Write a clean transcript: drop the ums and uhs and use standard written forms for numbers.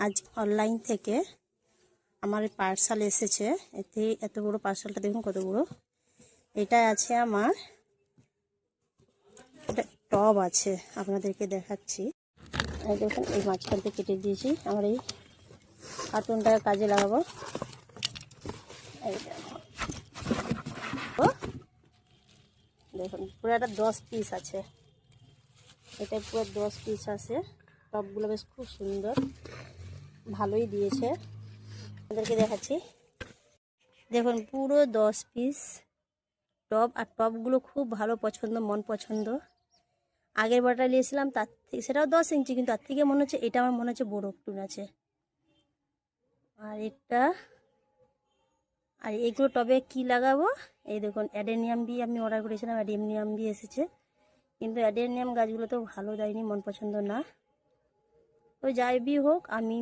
আজ অনলাইন থেকে আমার পার্সেল এসেছে। এতে এত বড় পার্সেলটা দেখুন কত বড়। এটা আছে আমার, এটা টব আছে, আপনাদেরকে দেখাচ্ছি। এই দেখুন, এই মাঝখানটা কেটে দিয়েছি। আমার এই কার্টুনটাকে কাজে লাগাবো। এই দেখুন, পুরো একটা 10 পিস আছে। এটা পুরো 10 পিস আছে। টবগুলো বেশ খুব সুন্দর, ভালোই দিয়েছে। আপনাদেরকে দেখাচ্ছি, দেখুন পুরো 10 পিস টব। আর টবগুলো খুব ভালো পছন্দ, মন পছন্দ। আগের বারটা নিয়েছিলাম তার থেকে, সেটাও 10 ইঞ্চি, কিন্তু তার থেকে মনে হচ্ছে এটা আমার মনে হচ্ছে বড় একটু আছে। আর এটা, আর এগুলো টবে কি লাগাবো, এই দেখুন অ্যাডেনিয়াম বি আমি অর্ডার করেছিলাম, অ্যাডেনিয়াম বি এসেছে। কিন্তু অ্যাডেনিয়াম গাছগুলো তো ভালো দেয়নি, মন পছন্দ না। ওই যাই বি হোক, আমি